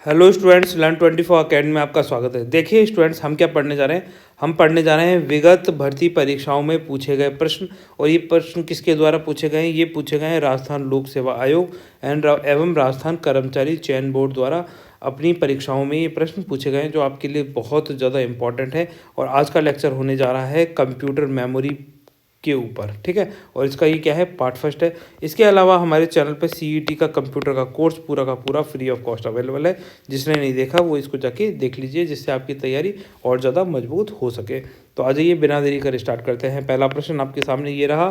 Hello students, learn 24 academy में आपका स्वागत है। देखिए स्टूडेंट्स, हम क्या पढ़ने जा रहे हैं। हम पढ़ने जा रहे हैं विगत भर्ती परीक्षाओं में पूछे गए प्रश्न। और ये प्रश्न किसके द्वारा पूछे गए हैं? ये पूछे गए हैं राजस्थान लोक सेवा आयोग एवं राजस्थान कर्मचारी चयन बोर्ड द्वारा। अपनी परीक्षाओं में ये प्रश्न पूछे गए हैं जो आपके लिए बहुत ज़्यादा इंपॉर्टेंट है। और आज का लेक्चर होने जा रहा है कंप्यूटर मेमोरी के ऊपर, ठीक है। और इसका ये क्या है, पार्ट फर्स्ट है। इसके अलावा हमारे चैनल पर सीईटी का कंप्यूटर का कोर्स पूरा का पूरा फ्री ऑफ कॉस्ट अवेलेबल है। जिसने नहीं देखा वो इसको जाके देख लीजिए, जिससे आपकी तैयारी और ज़्यादा मजबूत हो सके। तो आ जाइए, बिना देरी कर स्टार्ट करते हैं। पहला प्रश्न आपके सामने ये रहा,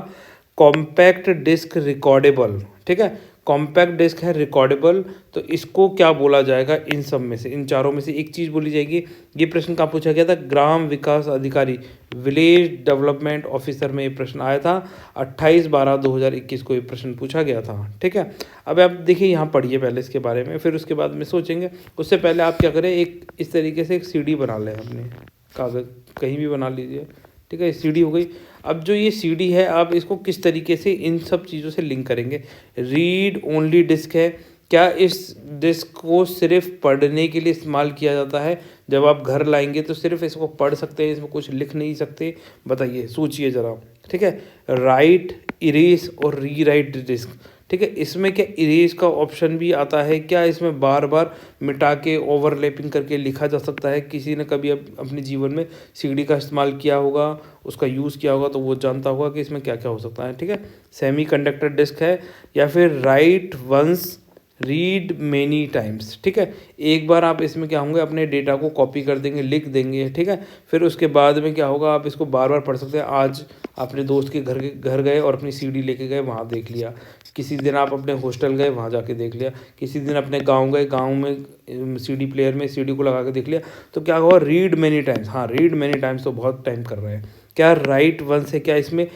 कॉम्पैक्ट डिस्क रिकॉर्डेबल, ठीक है। कॉम्पैक्ट डिस्क है रिकॉर्डेबल, तो इसको क्या बोला जाएगा? इन सब में से, इन चारों में से एक चीज़ बोली जाएगी। ये प्रश्न कहाँ पूछा गया था? ग्राम विकास अधिकारी, विलेज डेवलपमेंट ऑफिसर में ये प्रश्न आया था। 28/12/2021 को ये प्रश्न पूछा गया था, ठीक है। अब आप देखिए, यहाँ पढ़िए पहले इसके बारे में, फिर उसके बाद में सोचेंगे। उससे पहले आप क्या करें, एक इस तरीके से एक सीडी बना लें अपने कागज़, कहीं भी बना लीजिए, ठीक है। सीडी हो गई। अब जो ये सीडी है, आप इसको किस तरीके से इन सब चीज़ों से लिंक करेंगे? रीड ओनली डिस्क है। क्या इस डिस्क को सिर्फ पढ़ने के लिए इस्तेमाल किया जाता है? जब आप घर लाएंगे तो सिर्फ इसको पढ़ सकते हैं, इसमें कुछ लिख नहीं सकते? बताइए, सोचिए ज़रा, ठीक है। राइट, इरेज और री राइट डिस्क, ठीक है। इसमें क्या इरेज का ऑप्शन भी आता है? क्या इसमें बार बार मिटा के ओवरलैपिंग करके लिखा जा सकता है? किसी ने कभी अपने जीवन में सीडी का इस्तेमाल किया होगा, उसका यूज़ किया होगा, तो वो जानता होगा कि इसमें क्या क्या हो सकता है, ठीक है। सेमी कंडक्टर डिस्क है, या फिर write once read many times, ठीक है। एक बार आप इसमें क्या होंगे, अपने डेटा को कॉपी कर देंगे, लिख देंगे, ठीक है। फिर उसके बाद में क्या होगा, आप इसको बार बार पढ़ सकते हैं। आज अपने दोस्त के घर गए और अपनी सीडी लेके गए, वहाँ देख लिया। किसी दिन आप अपने हॉस्टल गए, वहाँ जाके देख लिया। किसी दिन अपने गांव गए, गांव में सीडी प्लेयर में सीडी को लगा के देख लिया। तो क्या होगा, रीड मेनी टाइम्स। हाँ, रीड मेनी टाइम्स तो बहुत टाइम कर रहे हैं। क्या राइट वंस है? क्या इसमें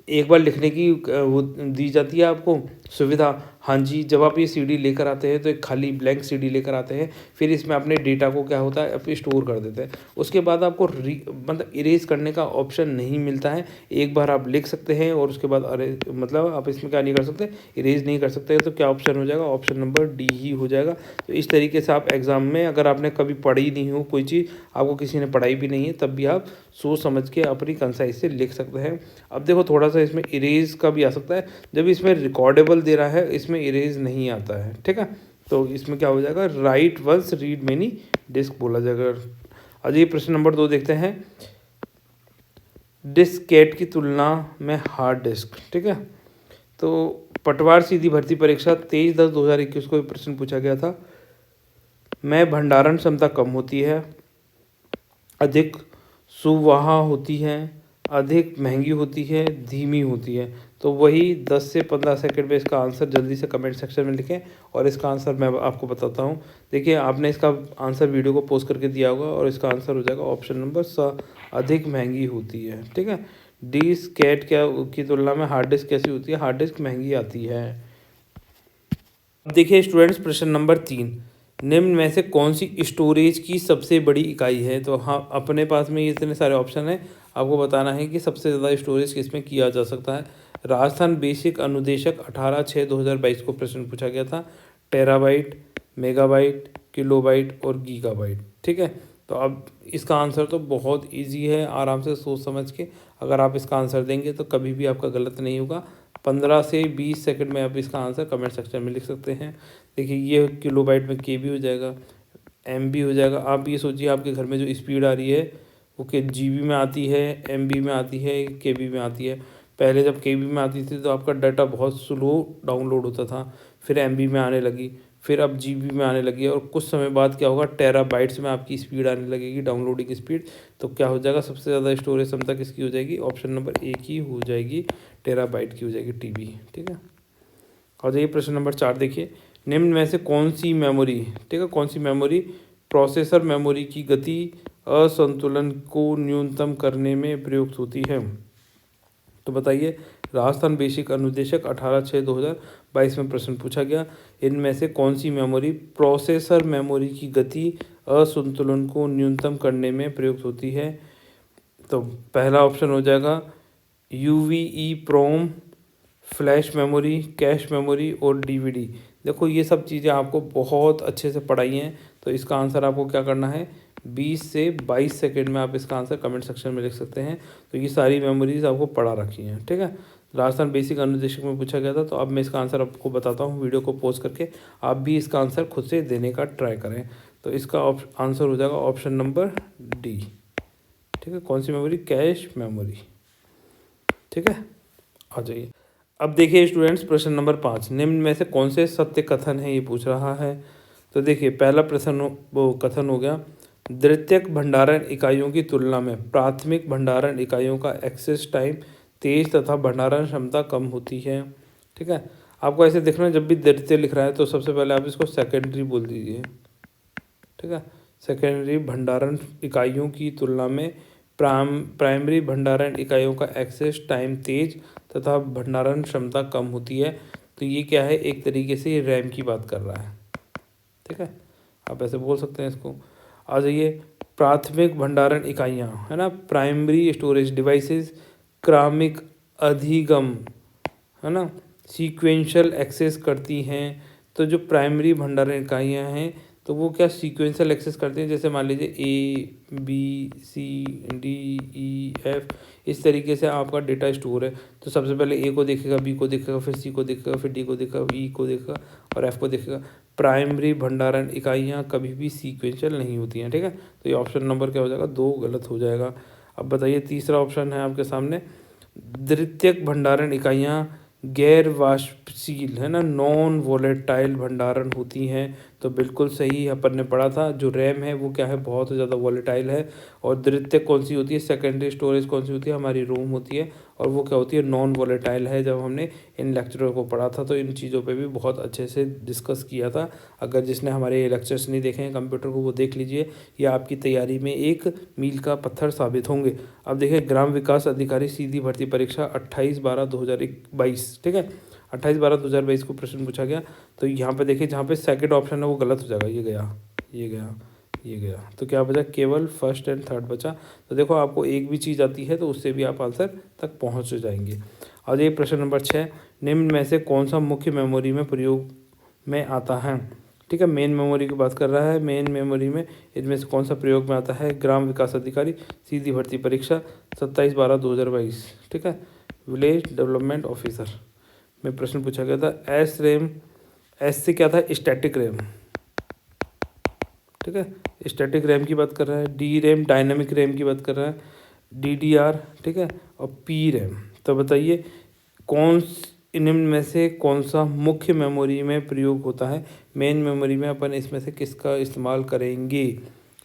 एक बार लिखने की वो दी जाती है आपको सुविधा? हाँ जी, जब आप ये सीडी लेकर आते हैं तो एक खाली ब्लैंक सीडी लेकर आते हैं। फिर इसमें अपने डेटा को क्या होता है, आप स्टोर कर देते हैं। उसके बाद आपको मतलब इरेज करने का ऑप्शन नहीं मिलता है। एक बार आप लिख सकते हैं और उसके बाद अरे मतलब आप इसमें क्या नहीं कर सकते, इरेज नहीं कर सकते। तो क्या ऑप्शन हो जाएगा? ऑप्शन नंबर डी ही हो जाएगा। तो इस तरीके से आप एग्ज़ाम में, अगर आपने कभी पढ़ी नहीं हो कोई चीज़, आपको किसी ने पढ़ाई भी नहीं है, तब भी आप सोच समझ के अपनी कंसाइज से लिख सकते हैं। अब देखो, थोड़ा सा इसमें इरेज का भी आ सकता है। जब इसमें रिकॉर्डेबल दे रहा है, इसमें इरेज नहीं आता है, ठीक है। तो इसमें क्या हो जाएगा, write once read many disk बोला जाएगा। अजय प्रश्न नंबर 2 देखते हैं। डिस्केट की तुलना में हार्ड डिस्क, ठीक है। तो पटवार सीधी भर्ती परीक्षा 23/10/2021 को प्रश्न पूछा गया था। में भंडारण क्षमता कम होती है, अधिक सुवाहा होती है, अधिक महंगी होती है, धीमी होती है? तो वही 10 से 15 सेकंड में इसका आंसर जल्दी से कमेंट सेक्शन में लिखें, और इसका आंसर मैं आपको बताता हूँ। देखिए, आपने इसका आंसर वीडियो को पोस्ट करके दिया होगा, और इसका आंसर हो जाएगा ऑप्शन नंबर स, अधिक महंगी होती है, ठीक है। डिस्केट क्या की तुलना में हार्ड डिस्क कैसी होती है? हार्ड डिस्क महंगी आती है। देखिए स्टूडेंट्स, प्रश्न नंबर 3, निम्न में से कौन सी स्टोरेज की सबसे बड़ी इकाई है? तो हाँ, अपने पास में ये इतने सारे ऑप्शन हैं, आपको बताना है कि सबसे ज़्यादा स्टोरेज किसमें किया जा सकता है। राजस्थान बेसिक अनुदेशक 18/6/2022 को प्रश्न पूछा गया था। टेराबाइट, मेगाबाइट, किलोबाइट और गीगाबाइट, ठीक है। तो अब इसका आंसर तो बहुत ईजी है, आराम से सोच समझ के अगर आप इसका आंसर देंगे तो कभी भी आपका गलत नहीं होगा। 15 से 20 सेकंड में आप इसका आंसर कमेंट सेक्शन में लिख सकते हैं। देखिए, ये किलोबाइट में के भी हो जाएगा, एम भी हो जाएगा। आप ये सोचिए, आपके घर में जो स्पीड आ रही है वो के GB में आती है, MB में आती है, KB में आती है। पहले जब KB में आती थी तो आपका डाटा बहुत स्लो डाउनलोड होता था, फिर MB में आने लगी, फिर अब GB में आने लगी है, और कुछ समय बाद क्या होगा, टेराबाइट्स में आपकी स्पीड आने लगेगी, डाउनलोडिंग स्पीड। तो क्या हो जाएगा, सबसे ज़्यादा स्टोरेज क्षमता किसकी हो जाएगी? ऑप्शन नंबर 1 ही हो जाएगी, टेराबाइट की हो जाएगी, TB, ठीक है। और जाइए प्रश्न नंबर 4 देखिए। निम्न में से कौन सी मेमोरी, ठीक है, कौन सी मेमोरी प्रोसेसर मेमोरी की गति असंतुलन को न्यूनतम करने में प्रयुक्त होती है? तो बताइए, राजस्थान बेसिक अनुदेशक 18/6/2022 में प्रश्न पूछा गया। इनमें से कौन सी मेमोरी प्रोसेसर मेमोरी की गति असंतुलन को न्यूनतम करने में प्रयुक्त होती है? तो पहला ऑप्शन हो जाएगा UVE प्रोम, फ्लैश मेमोरी, कैश मेमोरी और DVD। देखो ये सब चीज़ें आपको बहुत अच्छे से पढ़ाई हैं, तो इसका आंसर आपको क्या करना है, 20 से 22 सेकंड में आप इसका आंसर कमेंट सेक्शन में लिख सकते हैं। तो ये सारी मेमोरीज आपको पढ़ा रखी हैं, ठीक है। राजस्थान बेसिक अनुदेशक में पूछा गया था, तो अब मैं इसका आंसर आपको बताता हूँ वीडियो को पॉज करके, आप भी इसका आंसर खुद से देने का ट्राई करें। तो इसका आंसर हो जाएगा ऑप्शन नंबर डी, ठीक है। कौन सी मेमोरी, कैश मेमोरी, ठीक है। आ जाइए, अब देखिए स्टूडेंट्स प्रश्न नंबर 5, निम्न में से कौन से सत्य कथन है ये पूछ रहा है। तो देखिए पहला प्रश्न वो कथन हो गया, द्वितीयक भंडारण इकाइयों की तुलना में प्राथमिक भंडारण इकाइयों का एक्सेस टाइम तेज तथा भंडारण क्षमता कम होती है, ठीक है। आपको ऐसे देखना है, जब भी द्वितीय लिख रहा है तो सबसे पहले आप इसको सेकेंडरी बोल दीजिए, ठीक है। सेकेंडरी भंडारण इकाइयों की तुलना में प्राइमरी भंडारण इकाइयों का एक्सेस टाइम तेज तथा भंडारण क्षमता कम होती है। तो ये क्या है, एक तरीके से ये रैम की बात कर रहा है, ठीक है। आप ऐसे बोल सकते हैं इसको। आ जाइए, प्राथमिक भंडारण इकाइयाँ है ना, प्राइमरी स्टोरेज डिवाइसेस क्रमिक अधिगम है ना सीक्वेंशियल एक्सेस करती हैं। तो जो प्राइमरी भंडारण इकाइयाँ हैं तो वो क्या सीक्वेंशियल एक्सेस करती हैं, जैसे मान लीजिए A B C D E F, इस तरीके से आपका डेटा स्टोर है। तो सबसे पहले A को देखेगा, B को देखेगा, फिर C को देखेगा, फिर D को देखेगा, E को देखेगा और F को देखेगा। प्राइमरी भंडारण इकाइयाँ कभी भी सीक्वेंशियल नहीं होती हैं, ठीक है। तो ये ऑप्शन नंबर क्या हो जाएगा, 2 गलत हो जाएगा। अब बताइए तीसरा ऑप्शन है आपके सामने, द्वितीयक भंडारण इकाइयाँ गैर वाष्पशील है ना, नॉन वोलेटाइल भंडारण होती हैं। तो बिल्कुल सही अपन ने पढ़ा था, जो रैम है वो क्या है, बहुत ज़्यादा वोलेटाइल है। और द्वितीयक कौन सी होती है, सेकेंडरी स्टोरेज कौन सी होती है, हमारी रोम होती है, और वो क्या होती है, नॉन वोलेटाइल है। जब हमने इन लेक्चरों को पढ़ा था तो इन चीज़ों पे भी बहुत अच्छे से डिस्कस किया था। अगर जिसने हमारे लेक्चर्स नहीं देखे हैं कंप्यूटर को, वो देख लीजिए, ये आपकी तैयारी में एक मील का पत्थर साबित होंगे। अब देखिए, ग्राम विकास अधिकारी सीधी भर्ती परीक्षा 28/12/2022, ठीक है, 28/12/2022 को प्रश्न पूछा गया। तो यहाँ पे देखिए, जहाँ पे सेकंड ऑप्शन है वो गलत हो जाएगा, ये गया, ये गया, ये गया। तो क्या बचा, केवल फर्स्ट एंड थर्ड बचा। तो देखो, आपको एक भी चीज़ आती है तो उससे भी आप आंसर तक पहुँच जाएंगे। और ये प्रश्न नंबर 6, निम्न में से कौन सा मुख्य मेमोरी में प्रयोग में आता है, ठीक है। मेन मेमोरी की बात कर रहा है, मेन मेमोरी में इनमें से कौन सा प्रयोग में आता है, ग्राम विकास अधिकारी सीधी भर्ती परीक्षा 27/12/2022, ठीक है, विलेज डेवलपमेंट ऑफिसर में प्रश्न पूछा गया था। एस रैम, एस से क्या था, स्टैटिक रैम, ठीक है, स्टैटिक रैम की बात कर रहा है। डी रैम डायनामिक रैम की बात कर रहा है, DDR, ठीक है, और पी रैम। तो बताइए कौन निम्न में से कौन सा मुख्य मेमोरी में प्रयोग होता है, मेन मेमोरी में अपन इसमें से किसका इस्तेमाल करेंगे,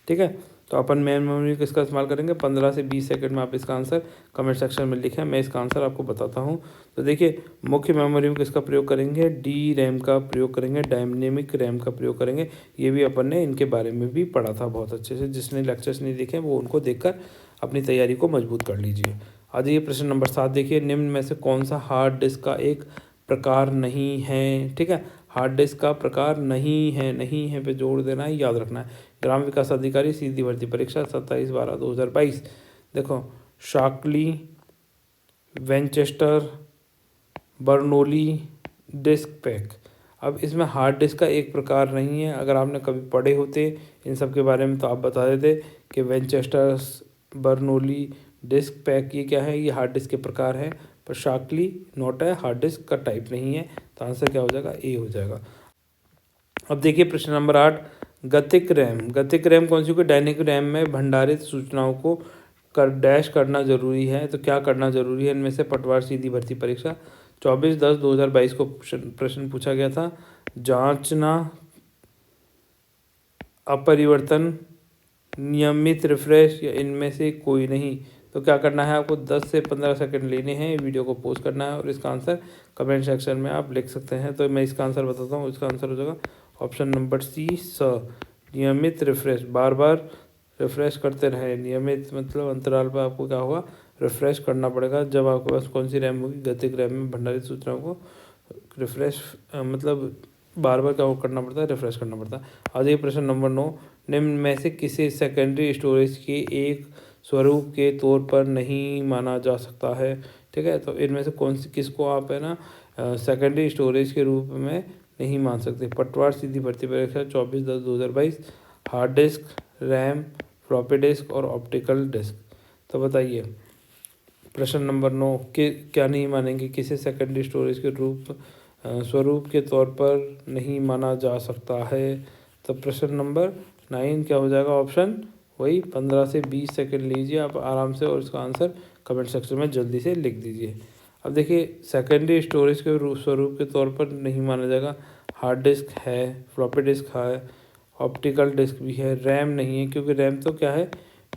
ठीक है। तो अपन मेन मेमोरी किसका इस्तेमाल करेंगे, 15 से 20 सेकंड में आप इसका आंसर कमेंट सेक्शन में लिखें, मैं इसका आंसर आपको बताता हूँ। तो देखिए, मुख्य मेमोरी में किसका प्रयोग करेंगे, डी रैम का प्रयोग करेंगे, डायनेमिक रैम का प्रयोग करेंगे। ये भी अपन ने इनके बारे में भी पढ़ा था बहुत अच्छे से, जिसने लेक्चर्स नहीं देखे वो उनको देखकर अपनी तैयारी को मजबूत कर लीजिए। आज ये प्रश्न नंबर 7 देखिए, निम्न में से कौन सा हार्ड डिस्क का एक प्रकार नहीं है, ठीक है। हार्ड डिस्क का प्रकार नहीं है, नहीं है पे जोड़ देना है, याद रखना है। ग्राम विकास अधिकारी सीधी भर्ती परीक्षा 27/12/2022। देखो, शाकली, वेंचेस्टर, बर्नौली, डिस्क पैक। अब इसमें हार्ड डिस्क का एक प्रकार नहीं है। अगर आपने कभी पढ़े होते इन सब के बारे में तो आप बता देते कि वेंचेस्टर, बर्नौली, डिस्क पैक ये क्या है, ये हार्ड डिस्क के प्रकार हैं। पर शाकली नोट है, हार्ड डिस्क का टाइप नहीं है। तो आंसर क्या हो जाएगा, ए हो जाएगा। अब देखिए प्रश्न नंबर 8, गतिक रैम, गतिक रैम कौन सी होगी, डायनेमिक रैम में भंडारित सूचनाओं को डैश करना जरूरी है। तो क्या करना जरूरी है इनमें से, पटवार सीधी भर्ती परीक्षा 24/10/2022 को प्रश्न पूछा गया था। जांचना, अपरिवर्तन, नियमित रिफ्रेश या इनमें से कोई नहीं। तो क्या करना है, आपको 10 से 15 सेकंड लेने हैं, वीडियो को पोस्ट करना है और इसका आंसर कमेंट सेक्शन में आप लिख सकते हैं। तो मैं इसका आंसर बताता हूँ, इसका आंसर हो जाएगा ऑप्शन नंबर सी, नियमित रिफ्रेश, बार बार रिफ्रेश करते रहे। नियमित मतलब अंतराल पर आपको क्या होगा, रिफ्रेश करना पड़ेगा। जब आपके पास कौन सी रैम होगी, गतिक रैम में भंडारित सूचनाओं को रिफ्रेश मतलब बार बार क्या करना पड़ता है, रिफ्रेश करना पड़ता है। आज ये प्रश्न नंबर 9, निम्न में से किसे सेकेंडरी स्टोरेज के एक स्वरूप के तौर पर नहीं माना जा सकता है, ठीक है। तो इनमें से कौन सी किसको आप है ना सेकेंडरी स्टोरेज के रूप में नहीं मान सकते। पटवार सीधी भर्ती परीक्षा 24/10/2022, hard disk, RAM, floppy disk और ऑप्टिकल डिस्क। तो बताइए प्रश्न नंबर 9 के क्या नहीं मानेंगे, किसे सेकेंडरी स्टोरेज के स्वरूप के तौर पर नहीं माना जा सकता है। तो प्रश्न नंबर 9 क्या हो जाएगा ऑप्शन, वही 15 से 20 सेकंड लीजिए आप आराम से और इसका आंसर कमेंट सेक्शन में जल्दी से लिख दीजिए। अब देखिए सेकेंडरी स्टोरेज के स्वरूप के तौर पर नहीं माना जाएगा। हार्ड डिस्क है, फ्लॉपी डिस्क है, ऑप्टिकल डिस्क भी है, रैम नहीं है क्योंकि रैम तो क्या है,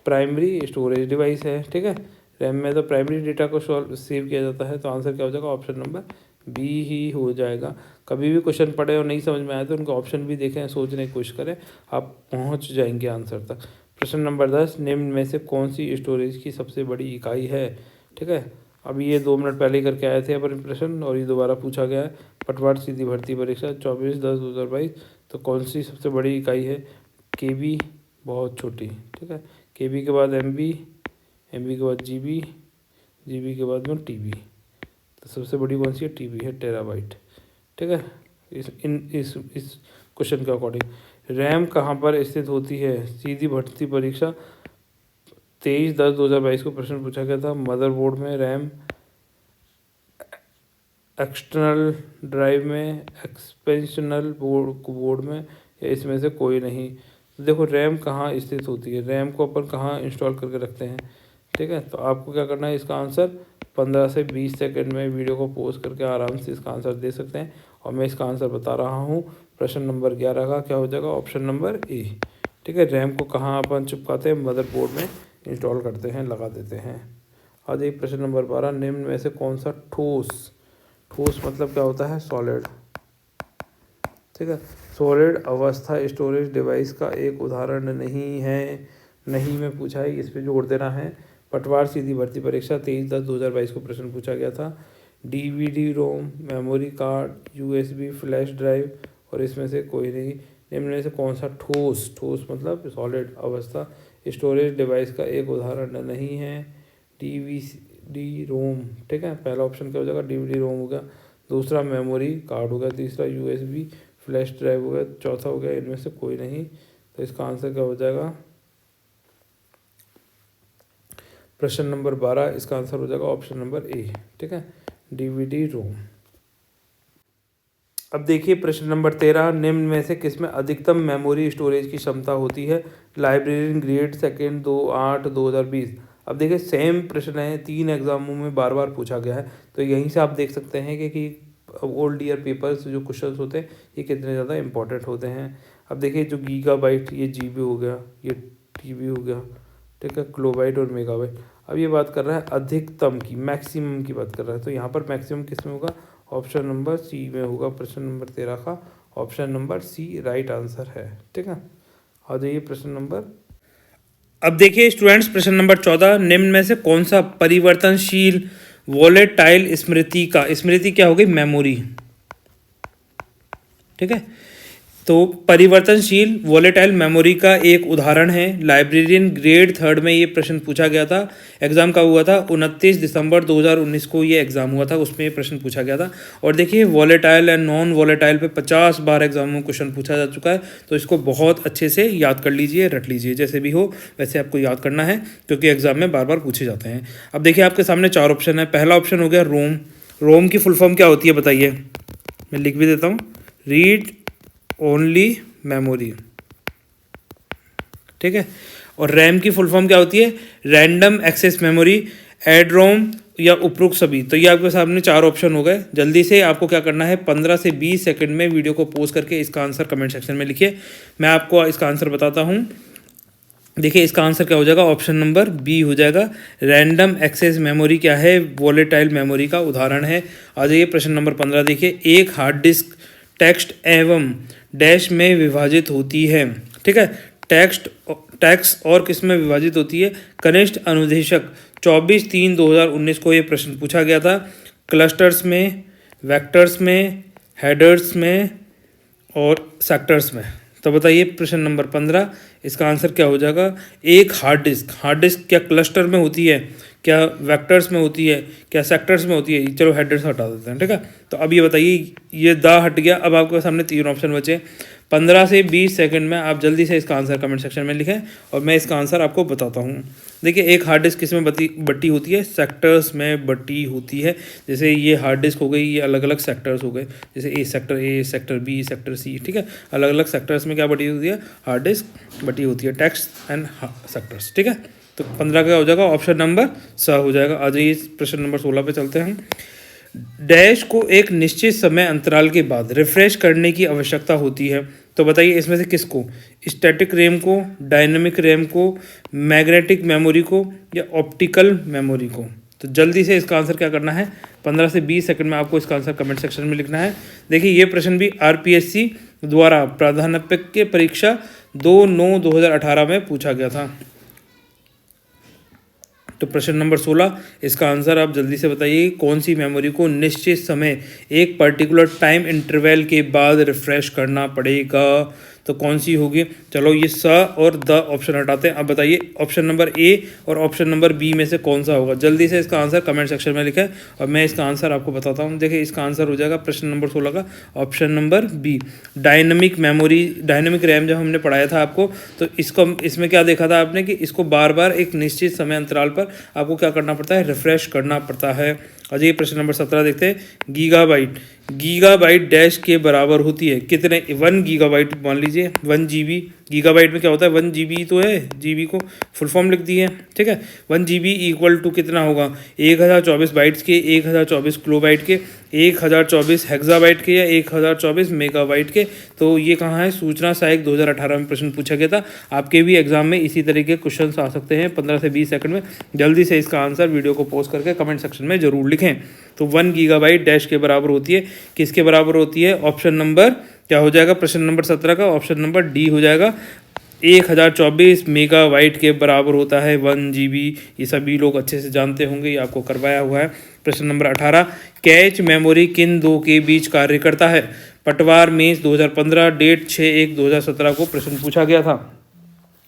प्राइमरी स्टोरेज डिवाइस है। ठीक है, रैम में तो प्राइमरी डेटा को सेव किया जाता है। तो आंसर क्या हो जाएगा, ऑप्शन नंबर बी ही हो जाएगा। कभी भी क्वेश्चन पढ़े और नहीं समझ में आए तो उनका ऑप्शन भी देखें, सोचने की कोशिश करें, आप पहुंच जाएंगे आंसर तक। प्रश्न नंबर 10, निम्न में से कौन सी स्टोरेज की सबसे बड़ी इकाई है। ठीक है, अभी ये 2 मिनट पहले ही करके आए थे अपन प्रश्न और ये दोबारा पूछा गया है। पटवार सीधी भर्ती परीक्षा 24/10/2022। तो कौन सी सबसे बड़ी इकाई है, केबी बहुत छोटी। ठीक है, केबी के बाद एमबी, एमबी के बाद जीबी, जीबी के बाद में टीबी। तो सबसे बड़ी कौन सी है, टीबी है, टेराबाइट। ठीक है, इस क्वेश्चन के अकॉर्डिंग रैम कहाँ पर स्थित होती है। सीधी भर्ती परीक्षा 23/10/2022 को प्रश्न पूछा गया था। मदरबोर्ड में, रैम, एक्सटर्नल ड्राइव में, एक्सपेंशनल बोर्ड में, या इसमें से कोई नहीं। देखो रैम कहाँ स्थित होती है, रैम को अपन कहाँ इंस्टॉल करके रखते हैं। ठीक है, तो आपको क्या करना है, इसका आंसर 15 से 20 सेकंड में वीडियो को पॉज करके आराम से इसका आंसर दे सकते हैं। और मैं इसका आंसर बता रहा हूँ। प्रश्न नंबर 11 का क्या हो जाएगा, ऑप्शन नंबर ए। ठीक है, रैम को कहाँ अपन चिपकाते हैं, मदरबोर्ड में इंस्टॉल करते हैं, लगा देते हैं। आज एक प्रश्न नंबर 12, निम्न में से कौन सा ठोस, ठोस मतलब क्या होता है, सॉलिड। ठीक है, सॉलिड अवस्था स्टोरेज डिवाइस का एक उदाहरण नहीं है, नहीं में पूछा है, इस पर जोड़ देना है। पटवार सीधी भर्ती परीक्षा 23/10/2022 को प्रश्न पूछा गया था। DVD ROM, memory card, USB flash drive और इसमें से कोई नहीं। निम्न में से कौन सा ठोस, ठोस मतलब सॉलिड अवस्था स्टोरेज डिवाइस का एक उदाहरण नहीं है, डीवीडी रोम। ठीक है, पहला ऑप्शन क्या हो जाएगा, डीवीडी रोम हो गया, दूसरा मेमोरी कार्ड हो गया, तीसरा यूएसबी फ्लैश ड्राइव हो गया, चौथा हो गया इनमें से कोई नहीं। तो इसका आंसर क्या हो जाएगा, प्रश्न नंबर 12, इसका आंसर हो जाएगा ऑप्शन नंबर ए। ठीक है, डीवीडी रोम। अब देखिए प्रश्न नंबर 13, निम्न में से किसमें अधिकतम मेमोरी स्टोरेज की क्षमता होती है। Librarian grade second 2/8/2020। अब देखिए सेम प्रश्न है, 3 एग्जामों में बार बार पूछा गया है। तो यहीं से आप देख सकते हैं कि ओल्ड ईयर पेपर्स जो क्वेश्चन होते हैं ये कितने ज़्यादा इंपॉर्टेंट होते हैं। अब देखिए जो गीगाबाइट, ये जीबी हो गया, ये टीबी हो गया। ठीक है, किलोबाइट और मेगाबाइट। अब ये बात कर रहा है अधिकतम की, मैक्सिमम की बात कर रहा है। तो यहाँ पर मैक्सिमम किस में होगा, ऑप्शन नंबर सी में होगा। प्रश्न नंबर 13 का option number C right answer है। ठीक है, आ जाइए प्रश्न नंबर, अब देखिए स्टूडेंट्स प्रश्न नंबर 14, निम्न में से कौन सा परिवर्तनशील वॉलेटाइल स्मृति का, स्मृति क्या होगी, मेमोरी। ठीक है, तो परिवर्तनशील वॉलेटाइल मेमोरी का एक उदाहरण है। लाइब्रेरियन ग्रेड 3 में ये प्रश्न पूछा गया था। एग्जाम कब हुआ था, 29 दिसंबर 2019 को ये एग्जाम हुआ था, उसमें ये प्रश्न पूछा गया था। और देखिए वॉलेटाइल एंड नॉन वॉलेटाइल पे 50 बार एग्जाम में क्वेश्चन पूछा जा चुका है। तो इसको बहुत अच्छे से याद कर लीजिए, रट लीजिए, जैसे भी हो वैसे आपको याद करना है क्योंकि एग्जाम में बार बार पूछे जाते हैं। अब देखिए आपके सामने 4 ऑप्शन है। पहला ऑप्शन हो गया रोम। रोम की फुल फॉर्म क्या होती है बताइए, मैं लिख भी देता हूँ, रीड ओनली मेमोरी। ठीक है, और रैम की फुल फॉर्म क्या होती है, रैंडम एक्सेस मेमोरी, एडरोम या उपरोक्त सभी। तो ये आपके सामने 4 ऑप्शन हो गए। जल्दी से आपको क्या करना है, 15 से 20 सेकंड में वीडियो को पॉज करके इसका आंसर कमेंट सेक्शन में लिखिए। मैं आपको इसका आंसर बताता हूँ। देखिए इसका आंसर क्या हो जाएगा, ऑप्शन नंबर बी हो जाएगा। रैंडम एक्सेस मेमोरी क्या है, वॉलेटाइल मेमोरी का उदाहरण है। आ जाइए प्रश्न नंबर 15 देखिए, एक हार्ड डिस्क टेक्स्ट एवं डैश में विभाजित होती है। ठीक है, टेक्स्ट और किस में विभाजित होती है, कनिष्ठ अनुदेशक 24/3/2019 को ये प्रश्न पूछा गया था। क्लस्टर्स में, वेक्टर्स में, हेडर्स में और सेक्टर्स में। तो बताइए प्रश्न नंबर 15, इसका आंसर क्या हो जाएगा। एक हार्ड डिस्क क्या क्लस्टर में होती है, क्या वेक्टर्स में होती है, क्या सेक्टर्स में होती है। चलो हेडर्स हटा देते हैं, ठीक है। तो अब ये बताइए, ये द हट गया। अब आपके सामने 3 ऑप्शन बचे। 15 से 20 सेकंड में आप जल्दी से इसका आंसर कमेंट सेक्शन में लिखें और मैं इसका आंसर आपको बताता हूँ। देखिए, एक हार्ड डिस्क किस में बटी होती है, सेक्टर्स में बटी होती है। जैसे ये हार्ड डिस्क हो गई, ये अलग अलग सेक्टर्स हो गए, जैसे ए, सेक्टर बी, सेक्टर सी, ठीक है। अलग अलग सेक्टर्स में क्या बटी होती है, हार्ड डिस्क बटी होती है, टेक्स्ट एंड सेक्टर्स, ठीक है। तो 15 का हो जाएगा ऑप्शन नंबर स हो जाएगा। आ जाइए प्रश्न नंबर 16 पे चलते हैं। डैश को एक निश्चित समय अंतराल के बाद रिफ्रेश करने की आवश्यकता होती है, तो बताइए इसमें से किसको, स्टैटिक रैम को, डायनेमिक रैम को, मैग्नेटिक मेमोरी को या ऑप्टिकल मेमोरी को। तो जल्दी से इसका आंसर क्या करना है, 15 से 20 सेकंड में आपको इसका आंसर कमेंट सेक्शन में लिखना है। देखिए, ये प्रश्न भी आरपीएससी द्वारा प्राध्यापक परीक्षा 2/9/2018 में पूछा गया था। तो प्रश्न नंबर 16, इसका आंसर आप जल्दी से बताइए, कौन सी मेमोरी को निश्चित समय एक पर्टिकुलर टाइम इंटरवल के बाद रिफ्रेश करना पड़ेगा, तो कौन सी होगी। चलो ये स और द ऑप्शन हटाते हैं। अब बताइए ऑप्शन नंबर ए और ऑप्शन नंबर बी में से कौन सा होगा। जल्दी से इसका आंसर कमेंट सेक्शन में लिखें और मैं इसका आंसर आपको बताता हूँ। देखिए, इसका आंसर हो जाएगा प्रश्न नंबर 16 का option number B, dynamic memory. Dynamic RAM जब हमने पढ़ाया था आपको, तो इसमें क्या देखा था आपने कि इसको बार बार एक निश्चित समय अंतराल पर आपको क्या करना पड़ता है, रिफ्रेश करना पड़ता है। और ये प्रश्न नंबर 17 देखते हैं। गीगाबाइट डैश के बराबर होती है कितने, 1 गीगाबाइट मान लीजिए, 1 GB। गीगाबाइट में क्या होता है, 1 GB तो है, GB को फुल फॉर्म लिख दी है, ठीक है। 1 GB इक्वल टू कितना होगा, 1024 बाइट्स के, 1024 किलोबाइट के, 1024 हेक्साबाइट के या 1024 मेगाबाइट के। तो ये कहाँ है, सूचना सहायक 2018 में प्रश्न पूछा गया था। आपके भी एग्जाम में इसी तरह के क्वेश्चन आ सकते हैं 15 से 20 सेकंड में। जल्दी से इसका आंसर वीडियो को पोस्ट करके कमेंट सेक्शन में जरूर लिखें। तो 1 गीगाबाइट डैश के बराबर होती है, किसके बराबर होती है, ऑप्शन नंबर क्या हो जाएगा, प्रश्न नंबर 17 का ऑप्शन नंबर डी हो जाएगा। 1024 मेगाबाइट के बराबर होता है 1 GB। ये सभी लोग अच्छे से जानते होंगे, ये आपको करवाया हुआ है। प्रश्न नंबर 18, कैच मेमोरी किन दो के बीच कार्य करता है। पटवार मेंस 2015, डेट 6/1/2017 को प्रश्न पूछा गया था,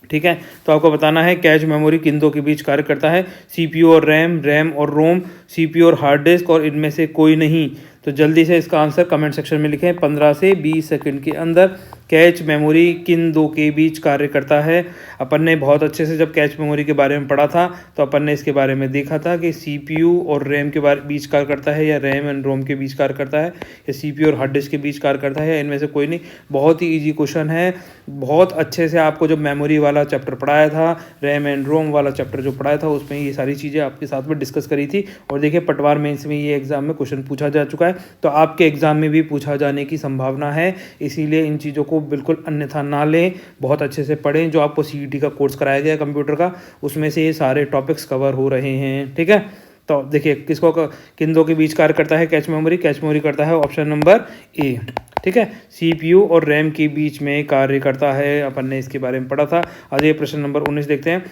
ठीक है। तो आपको बताना है कैच मेमोरी किन दो के बीच कार्य करता है, CPU और रैम, रैम और रोम, CPU और हार्ड डिस्क, और इनमें से कोई नहीं। तो जल्दी से इसका आंसर कमेंट सेक्शन में लिखें 15 से 20 सेकंड के अंदर। कैच मेमोरी किन दो के बीच कार्य करता है। अपन ने बहुत अच्छे से जब कैच मेमोरी के बारे में पढ़ा था तो अपन ने इसके बारे में देखा था कि CPU और रैम के बीच कार्य करता है, या रैम एंड रोम के बीच कार्य करता है, या CPU और हार्ड डिस्क के बीच कार्य करता है, या इनमें से कोई नहीं। बहुत ही ईजी क्वेश्चन है, बहुत अच्छे से आपको जब मेमोरी वाला चैप्टर पढ़ाया था, रैम एंड रोम वाला चैप्टर जो पढ़ाया था, उसमें ये सारी चीज़ें आपके साथ में डिस्कस करी थी। और देखिए, पटवार मेंस में ये एग्जाम में क्वेश्चन पूछा जा चुका है, तो आपके एग्जाम में भी पूछा जाने की संभावना है। इसीलिए इन चीज़ों को बिल्कुल अन्यथा ना लें, बहुत अच्छे से पढ़ें। जो आपको CET का कोर्स कराया गया है कंप्यूटर का, उसमें से ये सारे टॉपिक्स कवर हो रहे हैं, ठीक है। तो देखिए, किन दो के बीच कार्य करता है कैच मेमोरी करता है ऑप्शन नंबर ए, ठीक है। CPU और रैम के बीच में कार्य करता है, अपन ने इसके बारे में पढ़ा था। आज ये प्रश्न नंबर 19 देखते हैं।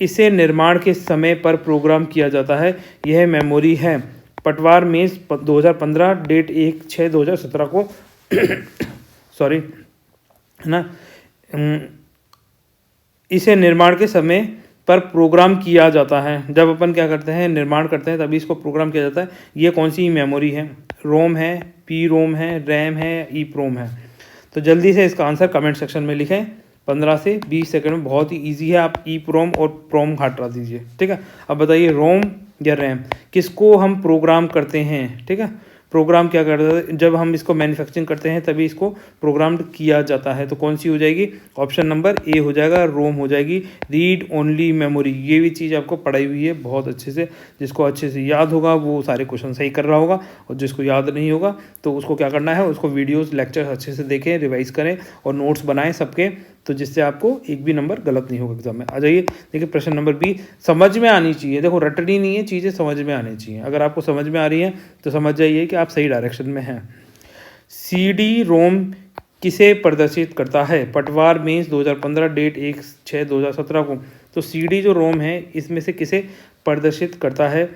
इसे निर्माण के समय पर प्रोग्राम किया जाता है, यह मेमोरी है। पटवार मेंस 2015, डेट 1/6/2017 को सॉरी, है ना, इसे निर्माण के समय पर प्रोग्राम किया जाता है। जब अपन क्या करते हैं, निर्माण करते हैं, तभी इसको प्रोग्राम किया जाता है। ये कौन सी मेमोरी है, रोम है, पी रोम है, रैम है, ई प्रोम है। तो जल्दी से इसका आंसर कमेंट सेक्शन में लिखें 15 से 20 सेकंड में। बहुत ही ईजी है, आप ई प्रोम और प्रोम हटा दीजिए, ठीक है। अब बताइए, रोम या रैम किसको हम प्रोग्राम करते हैं, ठीक है। प्रोग्राम क्या करता है, जब हम इसको मैन्युफैक्चरिंग करते हैं तभी इसको प्रोग्राम किया जाता है। तो कौन सी हो जाएगी, ऑप्शन नंबर ए हो जाएगा, रोम हो जाएगी, रीड ओनली मेमोरी। ये भी चीज़ आपको पढ़ाई हुई है बहुत अच्छे से, जिसको अच्छे से याद होगा वो सारे क्वेश्चन सही कर रहा होगा, और जिसको याद नहीं होगा तो उसको क्या करना है, उसको वीडियोस लेक्चर अच्छे से देखें, रिवाइज करें और नोट्स बनाएं सबके, तो जिससे आपको एक भी नंबर गलत नहीं होगा एग्जाम में। आ जाइए, देखिए प्रश्न नंबर बी, समझ में आनी चाहिए। देखो, रटनी नहीं है, चीज़ें समझ में आनी चाहिए। अगर आपको समझ में आ रही हैं तो समझ जाइए कि आप सही डायरेक्शन में हैं। CD रोम किसे प्रदर्शित करता है। पटवार मेंस 2015, डेट 1/6/2017 को। तो CD जो रोम है, इसमें से किसे प्रदर्शित करता है,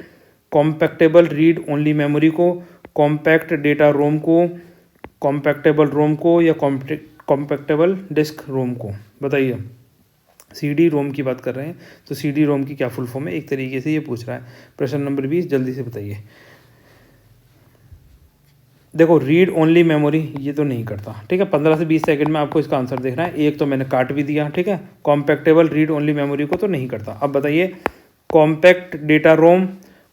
कॉम्पैक्टेबल रीड ओनली मेमोरी को, कॉम्पैक्ट डेटा रोम को, कॉम्पैक्टेबल रोम को, या कॉम्पैक्टेबल डिस्क रोम को। बताइए। CD रोम की बात कर रहे हैं, तो CD रोम की क्या फुल फॉर्म है, एक तरीके से ये पूछ रहा है। प्रश्न नंबर 20 जल्दी से बताइए। देखो रीड ओनली मेमोरी ये तो नहीं करता, ठीक है। 15 से 20 सेकंड में आपको इसका आंसर देखना है। एक तो मैंने काट भी दिया, ठीक है। कॉम्पैक्टेबल रीड ओनली मेमोरी को तो नहीं करता। अब बताइए कॉम्पैक्ट डेटा रोम,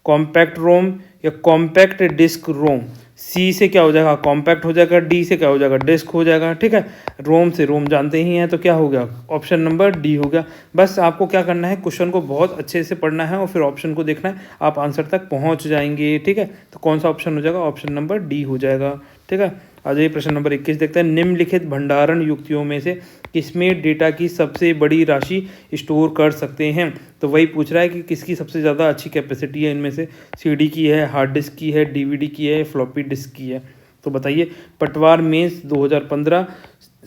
कॉम्पैक्ट रोम या कॉम्पैक्ट डिस्क रोम। सी से क्या हो जाएगा, कॉम्पैक्ट हो जाएगा। डी से क्या हो जाएगा, डिस्क हो जाएगा, ठीक है। रोम से रोम जानते ही हैं, तो क्या हो गया, ऑप्शन नंबर डी हो गया। बस आपको क्या करना है, क्वेश्चन को बहुत अच्छे से पढ़ना है और फिर ऑप्शन को देखना है, आप आंसर तक पहुंच जाएंगे, ठीक है। तो कौन सा ऑप्शन हो जाएगा, ऑप्शन नंबर डी हो जाएगा, ठीक है। आ जाइए प्रश्न नंबर 21 देखते हैं। निम्नलिखित भंडारण युक्तियों में से किसमें डेटा की सबसे बड़ी राशि स्टोर कर सकते हैं। तो वही पूछ रहा है कि किसकी सबसे ज़्यादा अच्छी कैपेसिटी है इनमें से। CD की है, हार्ड डिस्क की है, DVD की है, फ्लॉपी डिस्क की है। तो बताइए पटवार मेंस 2015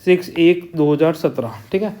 6/1/2017, ठीक है,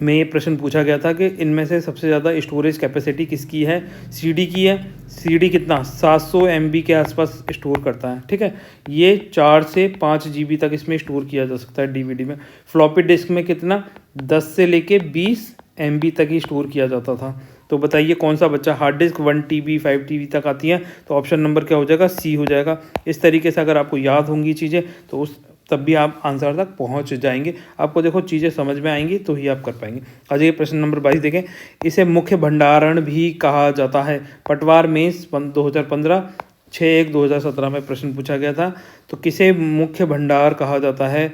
में ये प्रश्न पूछा गया था कि इनमें से सबसे ज़्यादा स्टोरेज कैपेसिटी किसकी है। CD की है। CD कितना 700 MB के आसपास स्टोर करता है, ठीक है। ये 4 से 5 GB तक इसमें स्टोर किया जा सकता है DVD में। फ्लॉपी डिस्क में कितना 10 से लेके 20 MB तक ही स्टोर किया जाता था। तो बताइए कौन सा बच्चा, हार्ड डिस्क 1 TB 5 TB तक आती है, तो ऑप्शन नंबर क्या हो जाएगा, सी हो जाएगा। इस तरीके से अगर आपको याद होंगी चीज़ें तो उस तब भी आप आंसर तक पहुंच जाएंगे। आपको देखो चीज़ें समझ में आएंगी तो ही आप कर पाएंगे। आज ये प्रश्न नंबर 22 देखें। इसे मुख्य भंडारण भी कहा जाता है। पटवार मेंस 2015 6/1/2017 में प्रश्न पूछा गया था। तो किसे मुख्य भंडार कहा जाता है,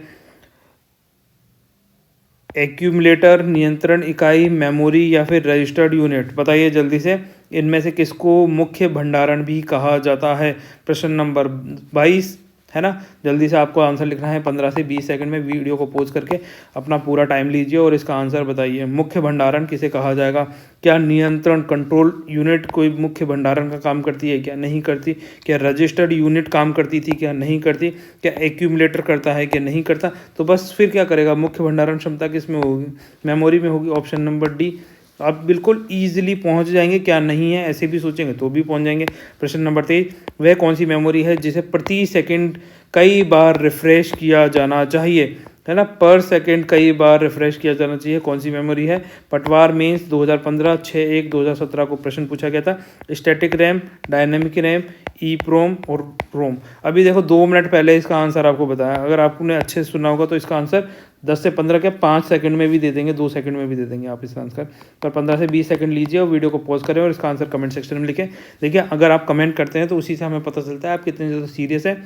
एक्यूमुलेटर, नियंत्रण इकाई, मेमोरी या फिर रजिस्टर्ड यूनिट। बताइए जल्दी से इनमें से किसको मुख्य भंडारण भी कहा जाता है। प्रश्न नंबर 22 है ना। जल्दी से आपको आंसर लिखना है। 15 से 20 सेकंड में वीडियो को पॉज करके अपना पूरा टाइम लीजिए और इसका आंसर बताइए। मुख्य भंडारण किसे कहा जाएगा। क्या नियंत्रण कंट्रोल यूनिट कोई मुख्य भंडारण का काम करती है, क्या नहीं करती। क्या रजिस्टर्ड यूनिट काम करती थी, क्या नहीं करती। क्या एक्यूमुलेटर करता है, क्या नहीं करता। तो बस फिर क्या करेगा, मुख्य भंडारण क्षमता किस में होगी, मेमोरी में होगी। Option number D. आप बिल्कुल ईजिली पहुंच जाएंगे, क्या नहीं है ऐसे भी सोचेंगे तो भी पहुंच जाएंगे। प्रश्न नंबर 23, वह कौन सी मेमोरी है जिसे प्रति सेकंड कई बार रिफ्रेश किया जाना चाहिए, है ना। पर सेकंड कई बार रिफ्रेश किया जाना चाहिए, कौन सी मेमोरी है। पटवार मेंस 2015 6/1/2017 को प्रश्न पूछा गया था। Static RAM, dynamic RAM, EEPROM और रोम। अभी देखो 2 मिनट पहले इसका आंसर आपको बताया। अगर आपने अच्छे से सुना होगा तो इसका आंसर 10 से 15 क्या 5 सेकंड में भी दे देंगे, 2 सेकंड में भी दे देंगे आप इसका आंसर। पर 15 से 20 सेकंड लीजिए और वीडियो को पॉज करें और इसका आंसर कमेंट सेक्शन में लिखें। देखिए अगर आप कमेंट करते हैं तो उसी से हमें पता चलता है आप कितने ज़्यादा सीरियस है,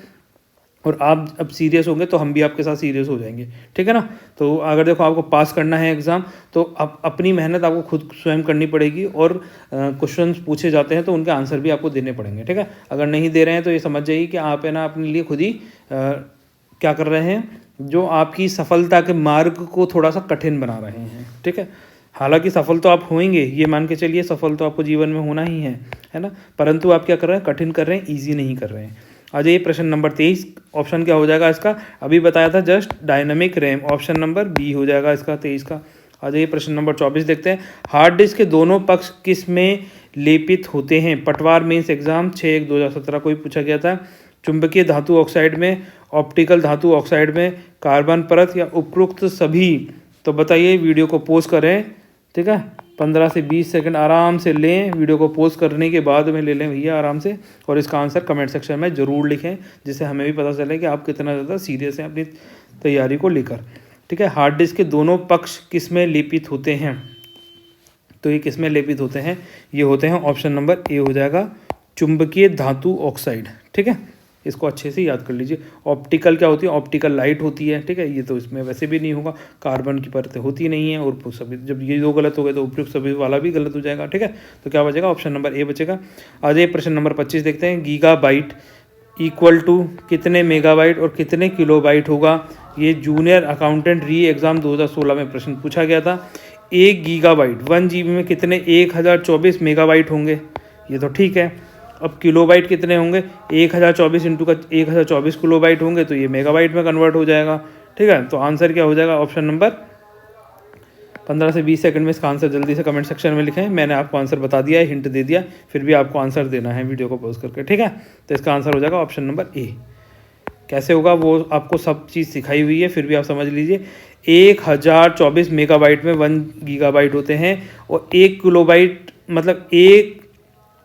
और आप अब सीरियस होंगे तो हम भी आपके साथ सीरियस हो जाएंगे, ठीक है ना। तो अगर देखो आपको पास करना है एग्ज़ाम तो आप अपनी मेहनत आपको खुद स्वयं करनी पड़ेगी, और क्वेश्चंस पूछे जाते हैं तो उनके आंसर भी आपको देने पड़ेंगे, ठीक है। अगर नहीं दे रहे हैं तो ये समझ जाइए कि आप है ना अपने लिए खुद ही क्या कर रहे हैं, जो आपकी सफलता के मार्ग को थोड़ा सा कठिन बना रहे हैं, ठीक है। हालांकि सफल तो आप होंगे, ये मान के चलिए सफल तो आपको जीवन में होना ही है ना, परंतु आप क्या कर रहे हैं, कठिन कर रहे हैं, ईजी नहीं कर रहे हैं। आ जाइए प्रश्न नंबर 23, ऑप्शन क्या हो जाएगा इसका, अभी बताया था just, dynamic RAM. Option number B हो जाएगा इसका 23 का। आ जाइए प्रश्न नंबर 24 देखते हैं। हार्ड डिस्क के दोनों पक्ष किस में लेपित होते हैं। पटवार मेंस एग्जाम 6/1/2017 को ही पूछा गया था। चुंबकीय धातु ऑक्साइड में, ऑप्टिकल धातु ऑक्साइड में, कार्बन परत या उपरोक्त सभी। तो बताइए, वीडियो को पॉज करें, ठीक है। 15 से 20 सेकंड आराम से लें, वीडियो को पॉज करने के बाद में ले लें भैया आराम से, और इसका आंसर कमेंट सेक्शन में ज़रूर लिखें, जिससे हमें भी पता चले कि आप कितना ज़्यादा सीरियस हैं अपनी तैयारी को लेकर, ठीक है। हार्ड डिस्क के दोनों पक्ष किस में लेपित होते हैं, तो ये किस में लेपित होते हैं, ये होते हैं ऑप्शन नंबर ए हो जाएगा, चुंबकीय धातु ऑक्साइड, ठीक है। इसको अच्छे से याद कर लीजिए। ऑप्टिकल क्या होती है, ऑप्टिकल लाइट होती है, ठीक है। ये तो इसमें वैसे भी नहीं होगा, कार्बन की परतें होती नहीं है, और उपयुक्त सभी, जब ये दो गलत हो गए तो उपयुक्त सभी वाला भी गलत हो जाएगा, ठीक है। तो क्या बचेगा, ऑप्शन नंबर ए बचेगा। आ जाइए प्रश्न नंबर 25 देखते हैं। गीगाबाइट इक्वल टू कितने मेगाबाइट और कितने किलोबाइट होगा। ये जूनियर अकाउंटेंट री एग्ज़ाम 2016 में प्रश्न पूछा गया था। 1 गीगाबाइट 1 GB में कितने 1024 मेगाबाइट होंगे, ये तो ठीक है। अब किलोबाइट कितने होंगे, 1024 इंटू का 1024 किलोबाइट होंगे, तो ये मेगाबाइट में कन्वर्ट हो जाएगा, ठीक है। तो आंसर क्या हो जाएगा, ऑप्शन नंबर 15 से 20 सेकंड में इसका आंसर जल्दी से कमेंट सेक्शन में लिखें। मैंने आपको आंसर बता दिया है, हिंट दे दिया, फिर भी आपको आंसर देना है वीडियो को पॉज करके, ठीक है। तो इसका आंसर हो जाएगा ऑप्शन नंबर ए। कैसे होगा वो आपको सब चीज़ सिखाई हुई है, फिर भी आप समझ लीजिए। 1024 मेगाबाइट में 1 गीगाबाइट होते हैं, और 1 किलोबाइट मतलब एक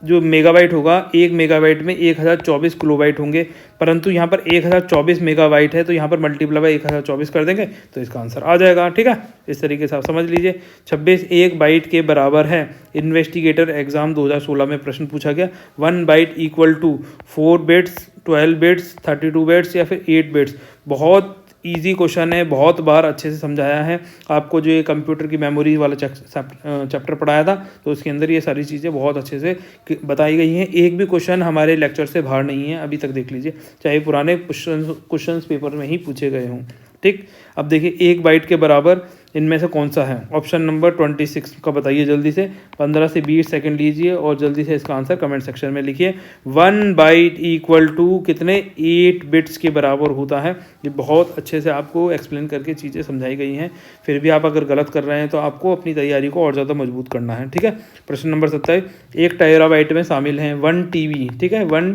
जो मेगाबाइट होगा, 1 मेगाबाइट में 1024 किलोबाइट होंगे, परंतु यहाँ पर 1024 मेगाबाइट है तो यहाँ पर मल्टीप्लाई बाई 1024 कर देंगे तो इसका आंसर आ जाएगा। ठीक है, इस तरीके से आप समझ लीजिए। 26 1 बाइट के बराबर है। इन्वेस्टिगेटर एग्जाम 2016 में प्रश्न पूछा गया, 1 byte equal to 4 bits, 12 bits, 32 bits या फिर 8 बिट्स। बहुत इजी क्वेश्चन है, बहुत बार अच्छे से समझाया है आपको। जो ये कंप्यूटर की मेमोरी वाला चैप्टर पढ़ाया था तो उसके अंदर ये सारी चीज़ें बहुत अच्छे से बताई गई हैं। एक भी क्वेश्चन हमारे लेक्चर से बाहर नहीं है अभी तक, देख लीजिए, चाहे पुराने क्वेश्चन पेपर में ही पूछे गए हों। ठीक, अब देखिए 1 बाइट के बराबर इनमें से कौन सा है? ऑप्शन नंबर 26 का बताइए जल्दी से। 15 से 20 सेकंड लीजिए और जल्दी से इसका आंसर कमेंट सेक्शन में लिखिए। 1 बाइट इक्वल टू कितने? 8 बिट्स के बराबर होता है। ये बहुत अच्छे से आपको एक्सप्लेन करके चीज़ें समझाई गई हैं। फिर भी आप अगर गलत कर रहे हैं तो आपको अपनी तैयारी को और ज़्यादा मजबूत करना है। ठीक है, प्रश्न नंबर 27, 1 टेराबाइट में शामिल हैं 1 TB। ठीक है, 1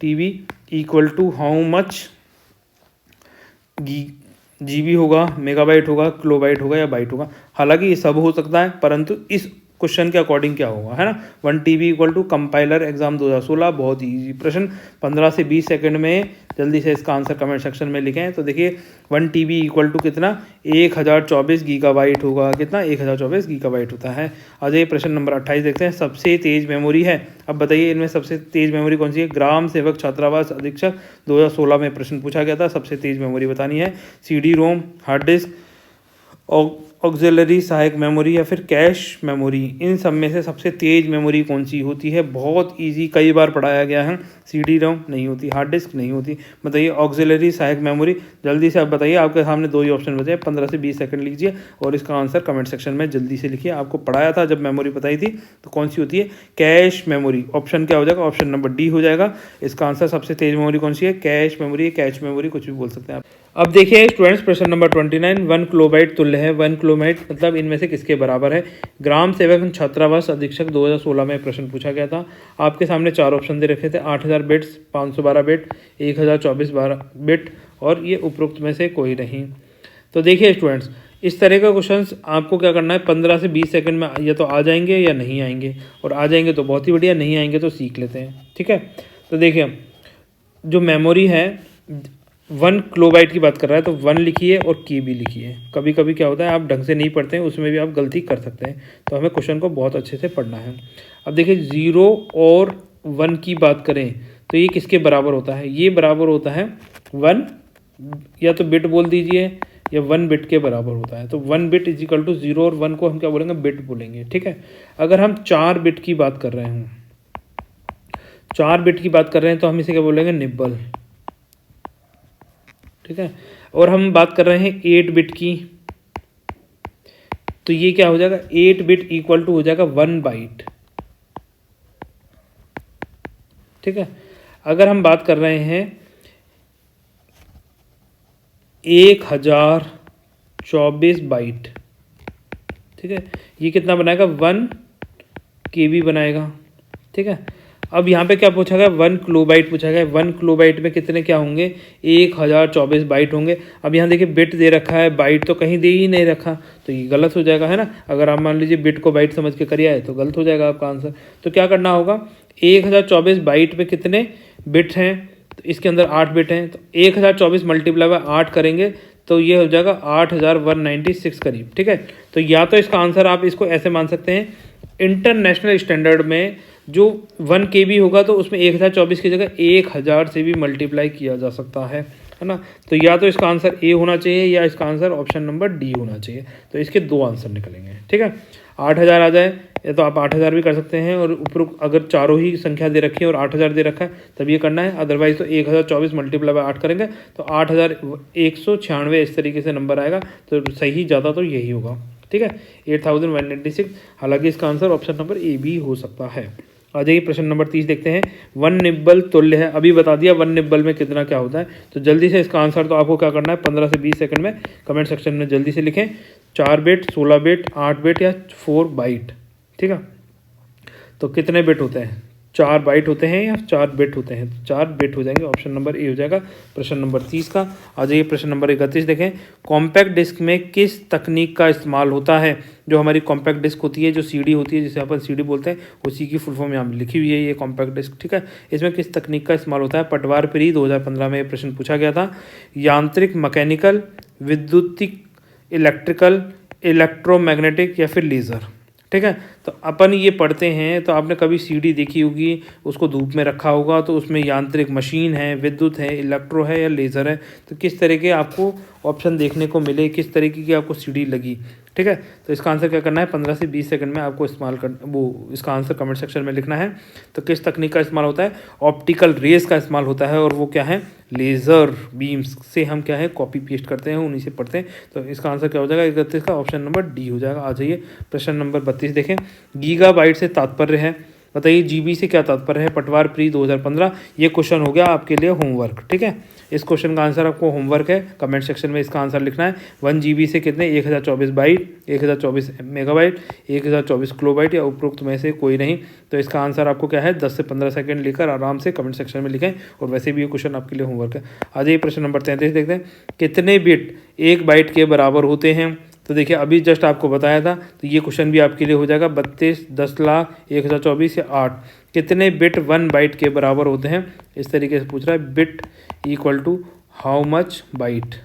TB equal to how much GB होगा, मेगाबाइट होगा, किलोबाइट होगा या बाइट होगा। हालांकि ये सब हो सकता है, परंतु इस क्वेश्चन के अकॉर्डिंग क्या होगा, है ना। 1 TB equal to compiler exam 2016, बहुत ही ईजी प्रश्न। 15 से 20 सेकंड में जल्दी से इसका आंसर कमेंट सेक्शन में लिखें। तो देखिए 1 TB इक्वल टू कितना? 1024 गीगाबाइट होगा। कितना? 1024 गीगाबाइट होता है। आ जाइए प्रश्न नंबर 28 देखते हैं। सबसे तेज मेमोरी है, अब बताइए इनमें सबसे तेज मेमोरी कौन सी है? ग्राम सेवक छात्रावास अधीक्षक 2016 में प्रश्न पूछा गया था। सबसे तेज मेमोरी बतानी है। CD-ROM, हार्ड डिस्क, ऑक्सिलरी सहायक मेमोरी या फिर कैश मेमोरी, इन सब में से सबसे तेज मेमोरी कौन सी होती है? बहुत इजी, कई बार पढ़ाया गया है। CD-ROM नहीं होती, हार्ड डिस्क नहीं होती। बताइए ऑक्सिलरी सहायक मेमोरी, जल्दी से आप बताइए। आपके सामने 2 ही ऑप्शन बचे हैं। 15 से 20 सेकंड लीजिए और इसका आंसर कमेंट सेक्शन में जल्दी से लिखिए। आपको पढ़ाया था जब मेमोरी बताई थी तो कौन सी होती है? Cache memory. ऑप्शन क्या हो जाएगा? ऑप्शन नंबर D हो जाएगा। इसका आंसर सबसे तेज मेमोरी कौन सी है? कैश मेमोरी, कैच मेमोरी, कुछ भी बोल सकते हैं आप। अब देखिए स्टूडेंट्स, प्रश्न नंबर 29, 1 किलोबाइट तुल्य है। 1 किलोबाइट मतलब इनमें से किसके बराबर है? ग्राम सेवक छात्रावास अधीक्षक 2016 में प्रश्न पूछा गया था। आपके सामने 4 ऑप्शन दे रखे थे, 8000 बिट्स, 512 बिट, 1024 बिट और ये उपरोक्त में से कोई नहीं। तो देखिए स्टूडेंट्स, इस तरह का क्वेश्चंस आपको क्या करना है, 15 से 20 सेकंड में या तो आ जाएंगे या नहीं आएंगे, और आ जाएंगे तो बहुत ही बढ़िया, नहीं आएंगे तो सीख लेते हैं। ठीक है, तो देखिए जो मेमोरी है 1 किलोबाइट की बात कर रहा है तो 1 लिखिए और KB लिखिए। कभी कभी क्या होता है आप ढंग से नहीं पढ़ते हैं, उसमें भी आप गलती कर सकते हैं, तो हमें क्वेश्चन को बहुत अच्छे से पढ़ना है। अब देखिए 0 और 1 की बात करें तो ये किसके बराबर होता है? ये बराबर होता है 1, या तो बिट बोल दीजिए, या 1 बिट के बराबर होता है। तो 1 बिट इज इक्वल टू 0 और 1 को हम क्या बोलेंगे? बिट बोलेंगे। ठीक है, अगर हम 4 बिट की बात कर रहे हैं, 4 बिट की बात कर रहे हैं तो हम इसे क्या बोलेंगे? निब्बल। ठीक है, और हम बात कर रहे हैं 8 बिट की, तो ये क्या हो जाएगा? 8 बिट इक्वल टू हो जाएगा 1 बाइट। ठीक है, अगर हम बात कर रहे हैं 1024 बाइट, ठीक है, ये कितना बनाएगा? 1 KB बनाएगा। ठीक है, अब यहाँ पे क्या पूछा गया? 1 किलोबाइट पूछा गया। 1 किलोबाइट में कितने क्या होंगे? 1024 बाइट होंगे। अब यहाँ देखिए बिट दे रखा है, बाइट तो कहीं दे ही नहीं रखा, तो ये गलत हो जाएगा, है ना। अगर आप मान लीजिए बिट को बाइट समझ के करिए आए तो गलत हो जाएगा आपका आंसर। तो क्या करना होगा? 1024 बाइट में कितने बिट हैं? तो इसके अंदर 8 बिट हैं, तो 1024 मल्टीप्लाई बाय 8 करेंगे तो ये हो जाएगा 8196 करीब। ठीक है, तो या तो इसका आंसर आप इसको ऐसे मान सकते हैं, इंटरनेशनल स्टैंडर्ड में जो 1 KB होगा तो उसमें 1024 की जगह 1000 से भी मल्टीप्लाई किया जा सकता है ना। तो या तो इसका आंसर A होना चाहिए या इसका आंसर ऑप्शन नंबर D होना चाहिए। तो इसके 2 आंसर निकलेंगे। ठीक है, 8000 आ जाए या तो आप 8000 भी कर सकते हैं, और ऊपर अगर चारों ही संख्या दे रखी है और 8000 दे रखा है तब ये करना है। अदरवाइज तो 1024 मल्टीप्लाई बाय 8 करेंगे तो 8196 इस तरीके से नंबर आएगा। तो सही ज़्यादा तो यही होगा। ठीक है, 8196। हालांकि इसका आंसर ऑप्शन नंबर A भी हो सकता है। आ जाइए प्रश्न नंबर 30 देखते हैं। 1 निब्बल तुल्य है, अभी बता दिया 1 निब्बल में कितना क्या होता है। तो जल्दी से इसका आंसर तो आपको क्या करना है? 15 से 20 सेकंड में कमेंट सेक्शन में जल्दी से लिखें। 4 बिट, 16 बिट, 8 बिट या 4 बाइट। ठीक है, तो कितने बिट होते हैं? 4 बाइट होते हैं या 4 बिट होते हैं? तो 4 बिट हो जाएंगे। ऑप्शन नंबर ए हो जाएगा प्रश्न नंबर 30 का। आ जाइए प्रश्न नंबर 31 देखें। कॉम्पैक्ट डिस्क में किस तकनीक का इस्तेमाल होता है? जो हमारी कॉम्पैक्ट डिस्क होती है, जो सीडी होती है, जिसे अपन सीडी बोलते हैं, उसी की फुल फॉर्म यहाँ लिखी हुई है ये कॉम्पैक्ट डिस्क, ठीक है। इसमें किस तकनीक का इस्तेमाल होता है? पटवार प्री 2015 में ये प्रश्न पूछा गया था। यांत्रिक, मैकेनिकल, विद्युतिक, इलेक्ट्रिकल, इलेक्ट्रोमैग्नेटिक या फिर लेज़र, ठीक है। तो अपन ये पढ़ते हैं तो आपने कभी सीडी देखी होगी, उसको धूप में रखा होगा, तो उसमें यांत्रिक मशीन है, विद्युत है, इलेक्ट्रो है या लेज़र है। तो किस तरह के आपको ऑप्शन देखने को मिले, किस तरीके की आपको सीडी लगी, ठीक है। तो इसका आंसर क्या करना है? 15 से 20 सेकंड में आपको इसका आंसर कमेंट सेक्शन में लिखना है। तो किस तकनीक का इस्तेमाल होता है? ऑप्टिकल रेस का इस्तेमाल होता है, और वो क्या है? लेज़र बीम्स से हम क्या है कॉपी पेस्ट करते हैं, उन्हीं से पढ़ते हैं। तो इसका आंसर क्या हो जाएगा 31 का? ऑप्शन नंबर डी हो जाएगा। आ जाइए प्रश्न नंबर 32 देखें। गीगाबाइट से तात्पर्य है, बताइए जीबी से क्या तात्पर्य है? पटवार प्री 2015। ये क्वेश्चन हो गया आपके लिए होमवर्क, ठीक है। इस क्वेश्चन का आंसर आपको होमवर्क है, कमेंट सेक्शन में इसका आंसर लिखना है। 1 GB से कितने? 1024 बाइट, 1024 मेगाबाइट, 1024 किलोबाइट या उपरोक्त में से कोई नहीं। तो इसका आंसर आपको क्या है? 10 से 15 सेकंड लेकर आराम से कमेंट सेक्शन में लिखें, और वैसे भी ये क्वेश्चन आपके लिए होमवर्क है। आ जाइए प्रश्न नंबर 33 देखते हैं। कितने बिट 1 बाइट के बराबर होते हैं? तो देखिए अभी जस्ट आपको बताया था, तो ये क्वेश्चन भी आपके लिए हो जाएगा। 32, 10 लाख, 1024 या 8। कितने बिट 1 बाइट के बराबर होते हैं? इस तरीके से पूछ रहा है, bit equal to how much byte,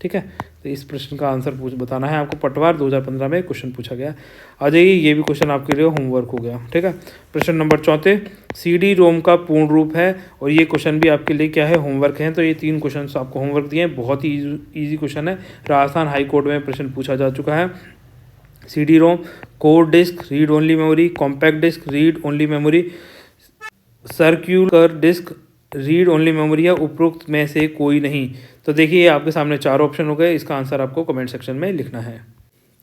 ठीक है। तो इस प्रश्न का आंसर बताना है आपको। पटवार 2015 में क्वेश्चन पूछा गया। आ जाइए ये भी क्वेश्चन आपके लिए होमवर्क हो गया, ठीक है। प्रश्न नंबर 34 सीडी रोम का पूर्ण रूप है, और ये क्वेश्चन भी आपके लिए क्या है? होमवर्क है। तो ये 3 क्वेश्चन आपको होमवर्क दिए हैं, बहुत ही ईजी क्वेश्चन है। राजस्थान हाई कोर्ट में प्रश्न पूछा जा चुका है। CD ROM, core disk, read only memory, compact disk, read only memory, circular disk, read only memory या उपरोक्त में से कोई नहीं। तो देखिए ये आपके सामने 4 ऑप्शन हो गए। इसका आंसर आपको कमेंट सेक्शन में लिखना है।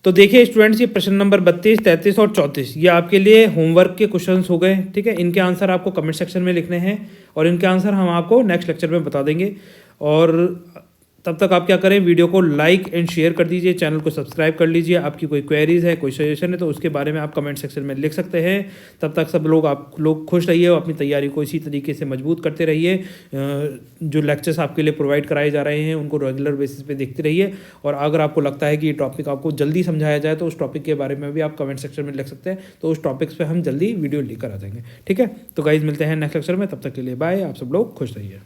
तो देखिए स्टूडेंट्स, ये प्रश्न नंबर 32, 33 और 34 ये आपके लिए होमवर्क के क्वेश्चंस हो गए, ठीक है। इनके आंसर आपको कमेंट सेक्शन में लिखने हैं, और इनके आंसर हम आपको नेक्स्ट लेक्चर में बता देंगे। और तब तक आप क्या करें, वीडियो को लाइक एंड शेयर कर दीजिए, चैनल को सब्सक्राइब कर लीजिए। आपकी कोई क्वेरीज है, कोई सजेशन है, तो उसके बारे में आप कमेंट सेक्शन में लिख सकते हैं। तब तक सब लोग आप लोग खुश रहिए और अपनी तैयारी को इसी तरीके से मजबूत करते रहिए। जो लेक्चर्स आपके लिए प्रोवाइड कराए जा रहे हैं उनको रेगुलर बेसिस पे देखते रहिए। और अगर आपको लगता है कि ये टॉपिक आपको जल्दी समझाया जाए तो उस टॉपिक के बारे में भी आप कमेंट सेक्शन में लिख सकते हैं, तो उस टॉपिक्स पर हम जल्दी वीडियो लेकर आ जाएंगे, ठीक है। तो गाइज मिलते हैं नेक्स्ट लेक्चर में, तब तक के लिए बाय। आप सब लोग खुश रहिए।